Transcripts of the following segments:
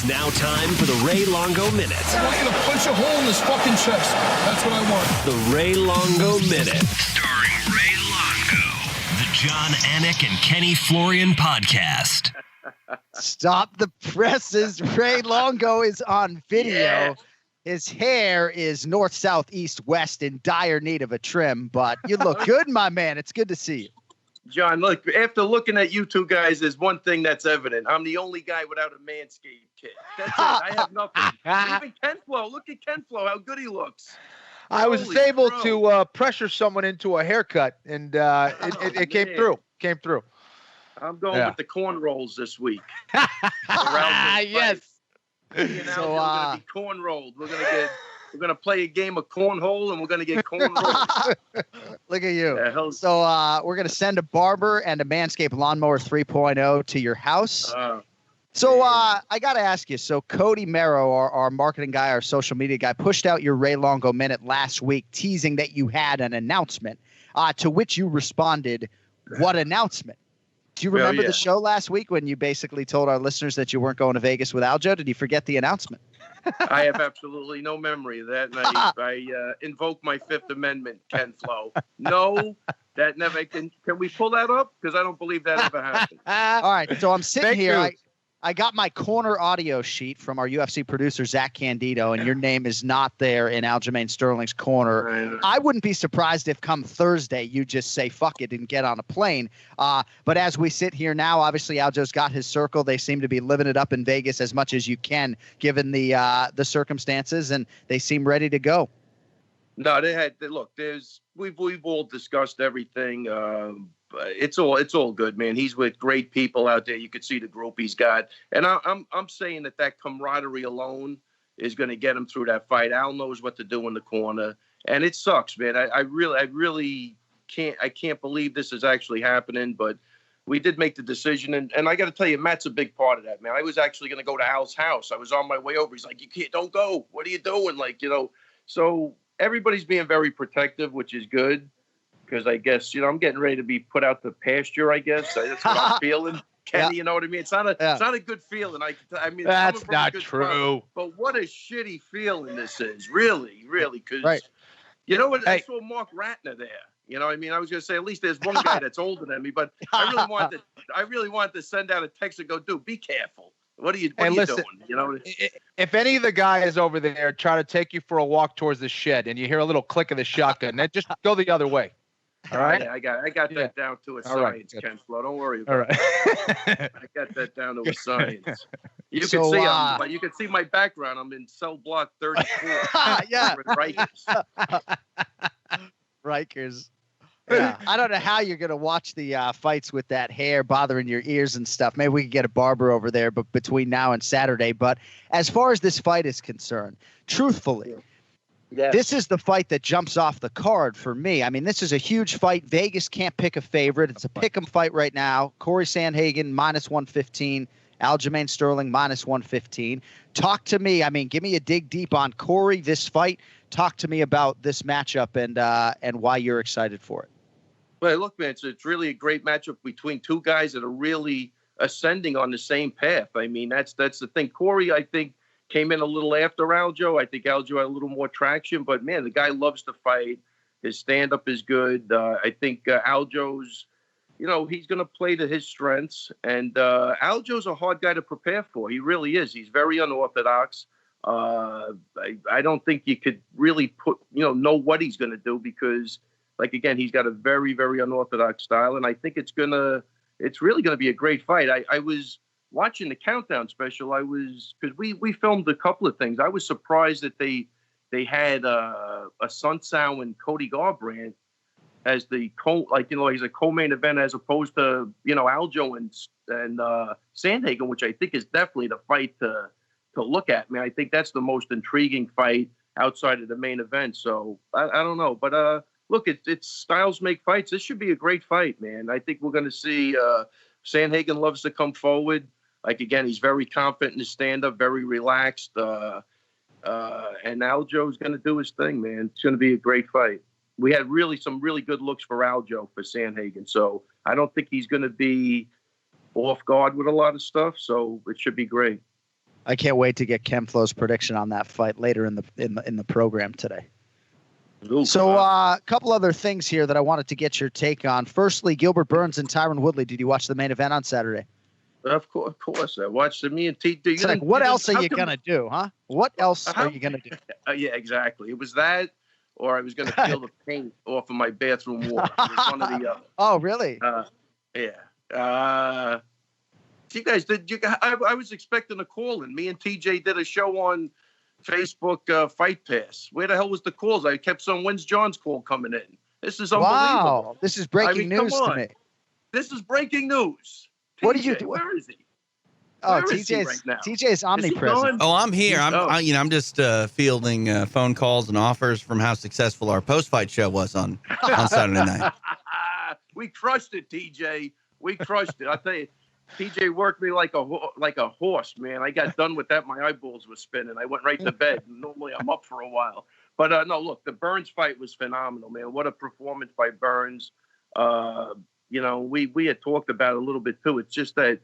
It's now time for the Ray Longo Minute. I want you to punch a hole in his fucking chest. That's what I want. The Ray Longo Minute. Starring Ray Longo. The John Anik and Kenny Florian podcast. Stop the presses. Ray Longo is on video. Yeah. His hair is north, south, east, west in dire need of a trim, but you look good, my man. It's good to see you. John, look, after looking at you two guys, there's one thing that's evident. I'm the only guy without a Manscaped kit. That's it. I have nothing. Even Ken Flo. Look at Ken Flo, how good he looks. I was able to pressure someone into a haircut, and it came through. Came through. I'm going with the corn rolls this week. Yes. So, we're gonna be corn rolled. We're gonna play a game of cornhole, and we're gonna get corn rolled. Look at you. So we're gonna send a barber and a Manscaped lawnmower 3.0 to your house. I got to ask you. So Cody Merrow, our marketing guy, our social media guy, pushed out your Ray Longo Minute last week, teasing that you had an announcement. To which you responded, "What announcement?" Do you remember the show last week when you basically told our listeners that you weren't going to Vegas with Aljo? Did you forget the announcement? I have absolutely no memory of that, and I invoke my Fifth Amendment, Ken Flo. No, that never can we pull that up? Because I don't believe that ever happened. All right, so I'm sitting here. I got my corner audio sheet from our UFC producer, Zach Candido, and your name is not there in Aljamain Sterling's corner. I wouldn't be surprised if come Thursday you just say fuck it and get on a plane. But as we sit here now, obviously Aljo's got his circle. They seem to be living it up in Vegas as much as you can, given the circumstances, and they seem ready to go. No, we've all discussed everything. It's all good, man. He's with great people out there. You could see the group he's got, and I'm saying that camaraderie alone is going to get him through that fight. Al knows what to do in the corner, and it sucks, man. I really can't believe this is actually happening, but we did make the decision, and I got to tell you, Matt's a big part of that, man. I was actually going to go to Al's house. I was on my way over. He's like, don't go. What are you doing? So everybody's being very protective, which is good. Because I guess, I'm getting ready to be put out to pasture, I guess. That's what I'm feeling, Kenny, You know what I mean? It's not a good feeling. I mean, that's not true. But what a shitty feeling this is, really, because, you know what? I saw Mark Ratner there. You know what I mean? I was going to say, at least there's one guy that's older than me, but I really wanted to send out a text and go, dude, be careful. What are you doing? You know, if any of the guys over there try to take you for a walk towards the shed and you hear a little click of the shotgun, then just go the other way. All right. I got that down to a science, Ken Flo. Don't worry about it. I got that down to a science. You can see my background. I'm in cell block 34. Rikers. Yeah. I don't know how you're going to watch the fights with that hair bothering your ears and stuff. Maybe we could get a barber over there but between now and Saturday. But as far as this fight is concerned, truthfully, this is the fight that jumps off the card for me. I mean, this is a huge fight. Vegas can't pick a favorite. It's a pick'em fight right now. Corey Sandhagen, -115. Aljamain Sterling, -115. Talk to me. I mean, give me a dig deep on Corey, this fight. Talk to me about this matchup and why you're excited for it. Well, look, man, it's really a great matchup between two guys that are really ascending on the same path. I mean, that's the thing. Corey, I think, came in a little after Aljo. I think Aljo had a little more traction, but man, the guy loves to fight. His stand-up is good. I think Aljo's, he's going to play to his strengths. And Aljo's a hard guy to prepare for. He really is. He's very unorthodox. I don't think you could really know what he's going to do because, again, he's got a very, very unorthodox style. And I think it's really going to be a great fight. I was watching the Countdown special, because we filmed a couple of things. I was surprised that they had a Sunsao and Cody Garbrandt as the he's a co-main event as opposed to Aljo and Sandhagen, which I think is definitely the fight to look at. I mean, I think that's the most intriguing fight outside of the main event. So I don't know, but look, it's styles make fights. This should be a great fight, man. I think we're going to see Sandhagen loves to come forward. Again, he's very confident in his stand-up, very relaxed. And Aljo's going to do his thing, man. It's going to be a great fight. We had some really good looks for Aljo for Sandhagen. So I don't think he's going to be off guard with a lot of stuff. So it should be great. I can't wait to get Ken Flo's prediction on that fight later in the program today. Ooh, So a couple other things here that I wanted to get your take on. Firstly, Gilbert Burns and Tyron Woodley. Did you watch the main event on Saturday? Of course. I watched me and T. It's like, what else are you going to do, huh? What else are you going to do? Yeah, exactly. It was that, or I was going to peel the paint off of my bathroom wall. It was one or the other. Oh, really? Yeah. You guys, I was expecting a call, and me and TJ did a show on Facebook, Fight Pass. Where the hell was the calls? I kept some When's John's call coming in. This is unbelievable. Wow. This is breaking news to me. This is breaking news. TJ, what do you do? Where is he? Oh, Where is he right now? TJ is omnipresent. Oh, I'm here. I'm just fielding phone calls and offers from how successful our post-fight show was on Saturday night. We crushed it, TJ. We crushed it. I tell you, TJ worked me like a horse, man. I got done with that. My eyeballs were spinning. I went right to bed. Normally, I'm up for a while. But no, look, the Burns fight was phenomenal, man. What a performance by Burns. We had talked about it a little bit too. It's just that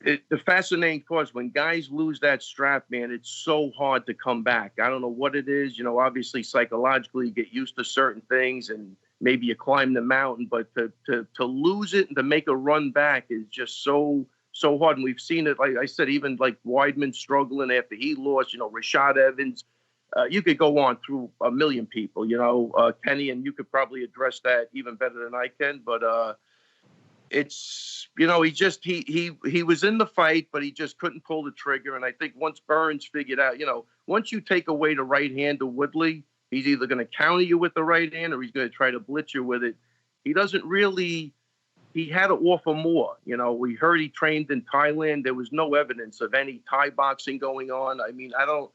the fascinating part is when guys lose that strap, man, it's so hard to come back. I don't know what it is. Obviously psychologically you get used to certain things and maybe you climb the mountain, but to lose it and to make a run back is just so hard. And we've seen it, like I said, even like Weidman struggling after he lost, Rashad Evans. You could go on through a million people, Kenny, and you could probably address that even better than I can. But it's, he was in the fight, but he just couldn't pull the trigger. And I think once Burns figured out, once you take away the right hand of Woodley, he's either going to counter you with the right hand or he's going to try to blitz you with it. He doesn't really, he had to offer more. We heard he trained in Thailand. There was no evidence of any Thai boxing going on. I mean, I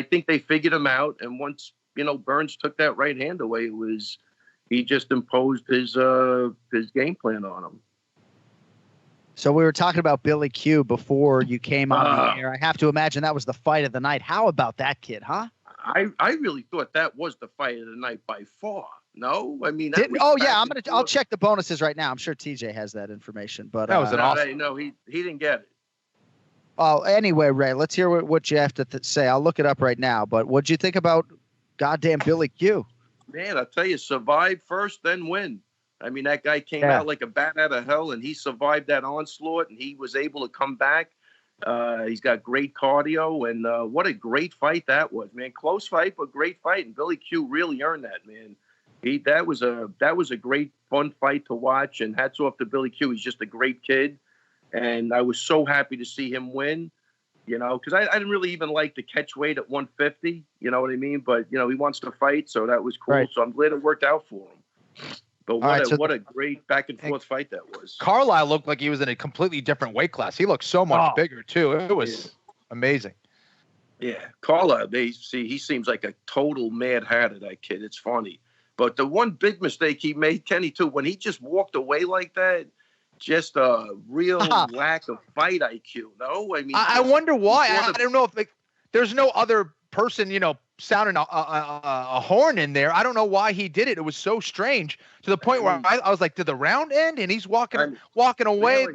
think they figured him out. And once, Burns took that right hand away, he just imposed his game plan on him. So we were talking about Billy Q before you came on the air. I have to imagine that was the fight of the night. How about that kid, huh? I really thought that was the fight of the night by far. No, I mean, I'll check the bonuses right now. I'm sure TJ has that information, but that was an awesome. No, he didn't get it. Oh, anyway, Ray, let's hear what you have to say. I'll look it up right now. But what'd you think about goddamn Billy Q? Man, I'll tell you, survive first, then win. I mean, that guy came out like a bat out of hell, and he survived that onslaught, and he was able to come back. He's got great cardio, and what a great fight that was, man. Close fight, but great fight, and Billy Q really earned that, man. That was a great, fun fight to watch, and hats off to Billy Q. He's just a great kid, and I was so happy to see him win, because I didn't really even like the catch weight at 150, you know what I mean? But, he wants to fight, so that was cool. Right. So I'm glad it worked out for him. But what a great back and forth fight that was. Carlyle looked like he was in a completely different weight class. He looked so much bigger too. It was amazing. Yeah, Carlyle. He seems like a total mad hatter. That kid. It's funny. But the one big mistake he made, Kenny, too, when he just walked away like that, just a real lack of fight IQ. No, I mean, I wonder why. I don't know if there's no other person, sounding a horn in there. I don't know why he did it. It was so strange to the point where I was like, did the round end? And he's walking away.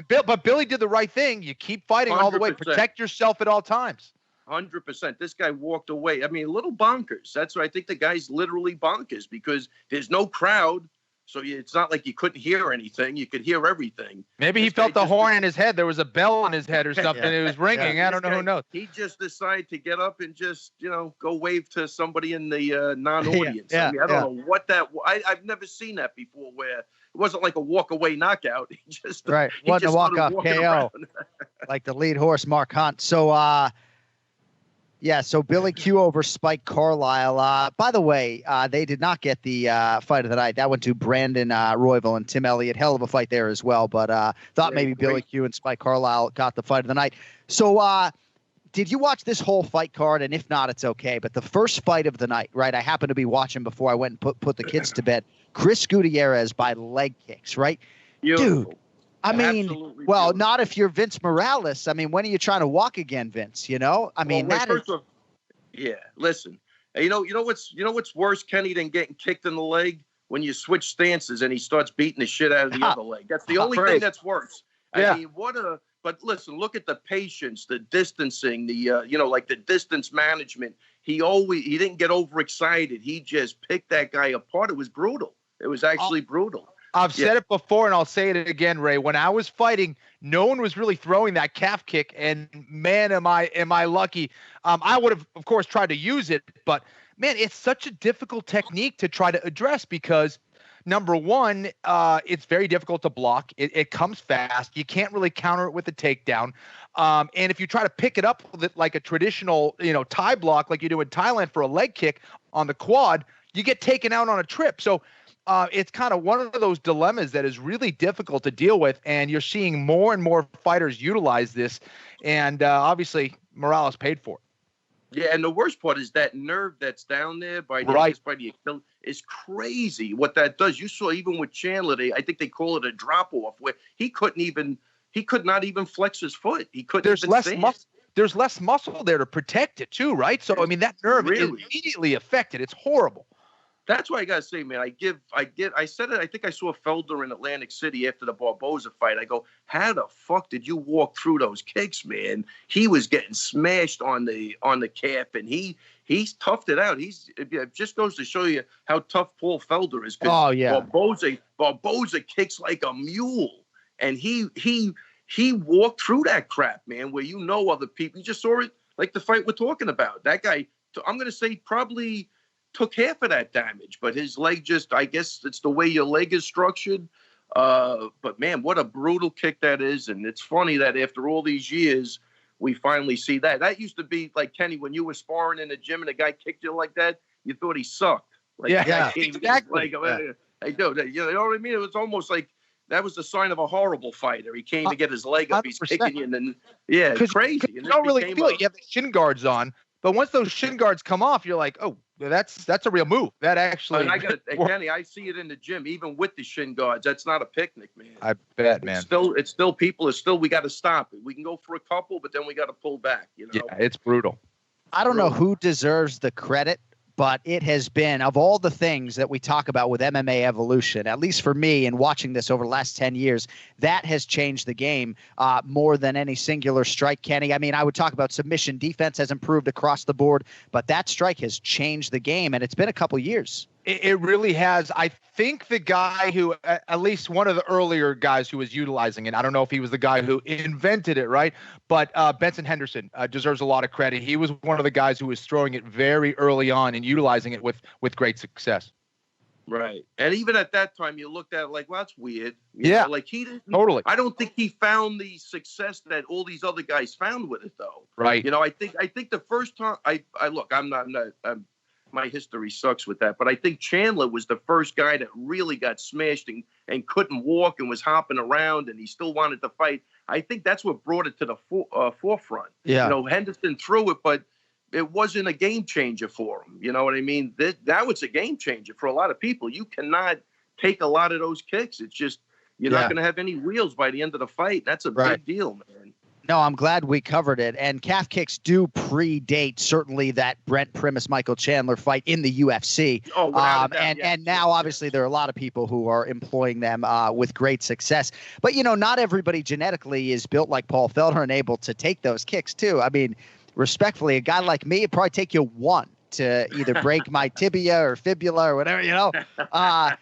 But Billy did the right thing. You keep fighting 100%. All the way. Protect yourself at all times. 100%. This guy walked away. I mean, a little bonkers. That's what I think the guy's literally bonkers because there's no crowd. So it's not like you couldn't hear anything. You could hear everything. Maybe he felt the horn in his head. There was a bell in his head or something. It was ringing. I don't know. Who knows? He just decided to get up and just, go wave to somebody in the non-audience. I don't know what that. I've never seen that before. Where it wasn't like a walk-away knockout. He just wasn't a walk-off KO like the lead horse Mark Hunt. So. So Billy Q over Spike Carlyle. By the way, they did not get the fight of the night. That went to Brandon Royval and Tim Elliott. Hell of a fight there as well. But thought maybe Billy Q and Spike Carlyle got the fight of the night. So did you watch this whole fight card? And if not, it's okay. But the first fight of the night, right? I happened to be watching before I went and put the kids to bed. Chris Gutierrez by leg kicks, right? Beautiful. Dude. I mean, not if you're Vince Morales. I mean, when are you trying to walk again, Vince? I mean, listen. You know what's worse, Kenny, than getting kicked in the leg? When you switch stances and he starts beating the shit out of the other leg. That's the only thing that's worse. I mean, what But listen, look at the patience, the distancing, the like the distance management. He didn't get overexcited. He just picked that guy apart. It was brutal. It was actually brutal. I've said it before, and I'll say it again, Ray. When I was fighting, no one was really throwing that calf kick, and man, am I lucky. I would have, of course, tried to use it, but man, it's such a difficult technique to try to address because, number one, it's very difficult to block. It comes fast. You can't really counter it with a takedown. And if you try to pick it up with it like a traditional, tie block like you do in Thailand for a leg kick on the quad, you get taken out on a trip. So it's kind of one of those dilemmas that is really difficult to deal with, and you're seeing more and more fighters utilize this, and obviously Morales paid for it. Yeah, and the worst part is that nerve that's down there by the Achilles is crazy. What that does, you saw even with Chandler, I think they call it a drop off, where he could not even flex his foot. He couldn't. There's less muscle there to protect it too, right? So I mean, that nerve is immediately affected. It's horrible. That's why I gotta say, man, I said it. I think I saw Felder in Atlantic City after the Barboza fight. I go, how the fuck did you walk through those kicks, man? He was getting smashed on the calf, and he's toughed it out. It just goes to show you how tough Paul Felder is. Oh yeah, Barboza kicks like a mule, and he walked through that crap, man. Where other people, you just saw it like the fight we're talking about. That guy, I'm gonna say probably took half of that damage, but his leg I guess it's the way your leg is structured. But man, what a brutal kick that is. And it's funny that after all these years, we finally see that. That used to be like, Kenny, when you were sparring in the gym and a guy kicked you like that, you thought he sucked. Like, exactly. I do. You know what I mean? It was almost like that was the sign of a horrible fighter. He came to get his leg up. 100%. He's kicking you, and then it's crazy. You don't really feel it. You have the shin guards on, but once those shin guards come off, you're like, oh, that's a real move. That actually. Kenny, I see it in the gym, even with the shin guards. That's not a picnic, man. I bet, man. It's still people are still. We got to stop it. We can go for a couple, but then we got to pull back. Yeah, it's brutal. I don't know who deserves the credit, but it has been, of all the things that we talk about with MMA evolution, at least for me and watching this over the last 10 years, that has changed the game more than any singular strike, Kenny. I mean, I would talk about submission. Defense has improved across the board, but that strike has changed the game, and it's been a couple years. It really has. I think the guy who, at least one of the earlier guys who was utilizing it, I don't know if he was the guy who invented it, right? But Benson Henderson deserves a lot of credit. He was one of the guys who was throwing it very early on and utilizing it with great success. Right. And even at that time, you looked at it like, well, that's weird. You know, like he didn't. Totally. I don't think he found the success that all these other guys found with it, though. Right. I think the first time my history sucks with that, but I think Chandler was the first guy that really got smashed and couldn't walk and was hopping around, and he still wanted to fight. I think that's what brought it to the forefront. Yeah. Henderson threw it, but it wasn't a game changer for him. You know what I mean? That was a game changer for a lot of people. You cannot take a lot of those kicks. It's just you're not going to have any wheels by the end of the fight. That's a big deal, man. No, I'm glad we covered it. And calf kicks do predate certainly that Brent Primus Michael Chandler fight in the UFC. Oh, and now obviously there are a lot of people who are employing them with great success. But not everybody genetically is built like Paul Felder and able to take those kicks too. I mean, respectfully, a guy like me, it'd probably take you one to either break my tibia or fibula or whatever. All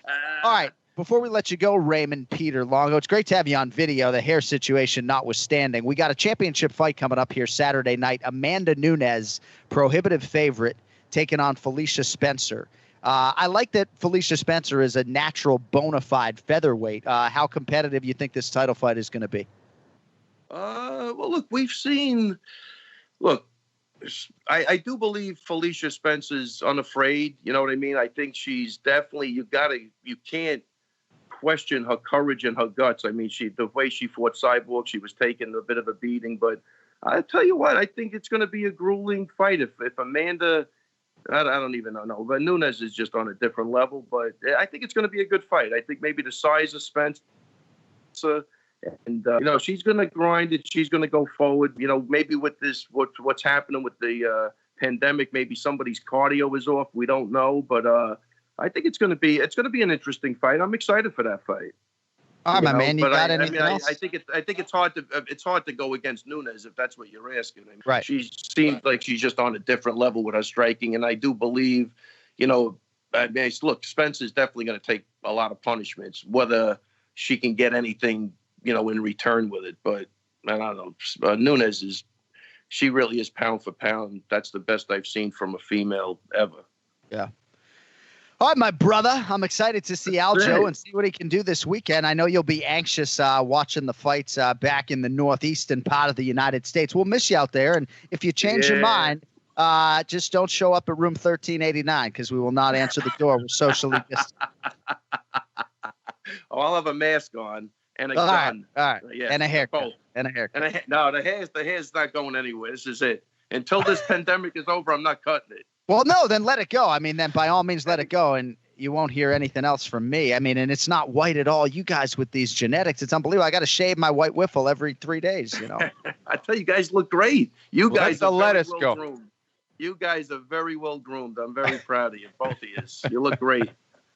right. Before we let you go, Raymond Peter Longo, it's great to have you on video, the hair situation notwithstanding. We got a championship fight coming up here Saturday night. Amanda Nunes, prohibitive favorite, taking on Felicia Spencer. I like that Felicia Spencer is a natural bona fide featherweight. How competitive you think this title fight is going to be? Well, look, we've seen – look, I do believe Felicia Spencer's unafraid. You know what I mean? I think she's definitely – you can't question her courage and her guts. I mean, the way she fought Cyborg, she was taking a bit of a beating. But I tell you what, I think it's going to be a grueling fight. If Amanda, I don't even know, but Nunes is just on a different level. But I think it's going to be a good fight. I think maybe the size of Spencer, and she's going to grind it. She's going to go forward. Maybe with this, what's happening with the pandemic, maybe somebody's cardio is off. We don't know, but I think it's going to be an interesting fight. I'm excited for that fight. All right, my man. You but got I anything mean, else? I think it's hard to go against Nunes if that's what you're asking. I mean, Right. She seems like she's just on a different level with her striking, and I do believe, you know, I mean, look, Spencer's definitely going to take a lot of punishments. Whether she can get anything, you know, in return with it, but I don't know. Nunes she really is pound for pound. That's the best I've seen from a female ever. Yeah. All right, my brother. I'm excited to see Aljo and see what he can do this weekend. I know you'll be anxious watching the fights back in the northeastern part of the United States. We'll miss you out there. And if you change your mind, just don't show up at room 1389 because we will not answer the door. We're socially distant. Oh, I'll have a mask on and a gun. All right. Yeah, and a haircut. both. And a haircut. No, the hair's not going anywhere. This is it. Until this pandemic is over, I'm not cutting it. Well, no, then let it go. I mean, then by all means, let it go. And you won't hear anything else from me. I mean, and it's not white at all. You guys with these genetics, it's unbelievable. I got to shave my white wiffle every 3 days, you know. I tell you, guys look great. You guys are let very us well go. groomed. You guys are very well groomed. I'm very proud of you, both of you. You look great.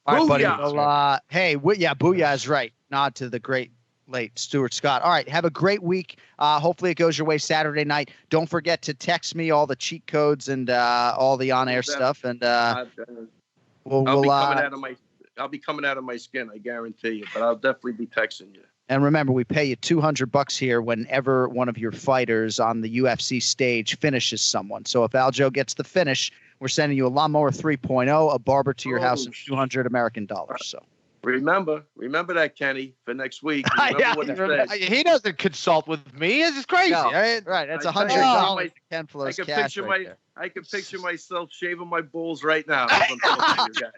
All right, buddy. Booyah. Well, hey, booyah is right. Nod to the great late Stuart Scott. All right, have a great week. Hopefully it goes your way Saturday night. Don't forget to text me all the cheat codes and all the on-air stuff. And I'll be coming out of my skin, I guarantee you. But I'll definitely be texting you. And remember, we pay you $200 here whenever one of your fighters on the UFC stage finishes someone. So if Aljo gets the finish, we're sending you a Lawnmower 3.0, a barber to your house, and $200 American dollars. So remember that, Kenny, for next week. Remember what he said. He doesn't consult with me. It's just crazy. No, Right? right. That's I $100 Ken Flo's cash right there. I can picture myself shaving my balls right now. As I'm talking to you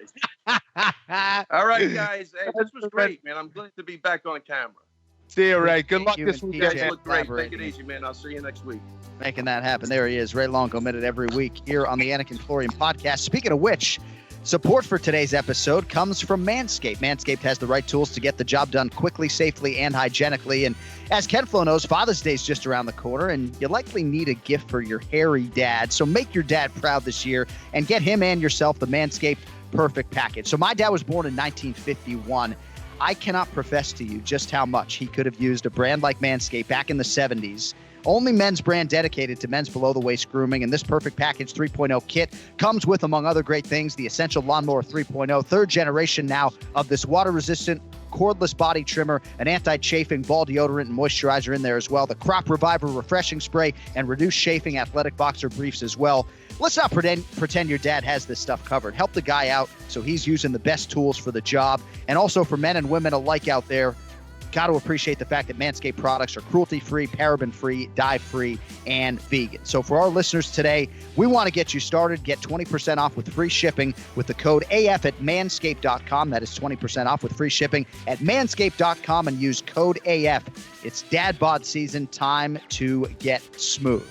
guys. All right, guys. Hey, this was great, man. I'm glad to be back on camera. See you, Ray. Good luck You this and You guys weekend. look great. Take it collaborating. easy, man. I'll see you next week. Making that happen. There he is, Ray Longo, minute every week here on the Anik and Florian podcast. Speaking of which, support for today's episode comes from Manscaped. Manscaped has the right tools to get the job done quickly, safely, and hygienically. And as Ken Flo knows, Father's Day is just around the corner, and you likely need a gift for your hairy dad. So make your dad proud this year and get him and yourself the Manscaped Perfect Package. So my dad was born in 1951. I cannot profess to you just how much he could have used a brand like Manscaped back in the 70s. Only men's brand dedicated to men's below-the-waist grooming, and this Perfect Package 3.0 kit comes with, among other great things, the Essential Lawnmower 3.0, third generation now of this water-resistant cordless body trimmer, an anti-chafing ball deodorant and moisturizer in there as well, the Crop Reviver refreshing spray, and reduced chafing athletic boxer briefs as well. Let's not pretend your dad has this stuff covered. Help the guy out so he's using the best tools for the job. And also for men and women alike out there, got to appreciate the fact that Manscaped products are cruelty-free, paraben-free, dye-free, and vegan. So for our listeners today, we want to get you started. Get 20% off with free shipping with the code AF at manscaped.com. That is 20% off with free shipping at manscaped.com and use code AF. It's dad bod season. Time to get smooth.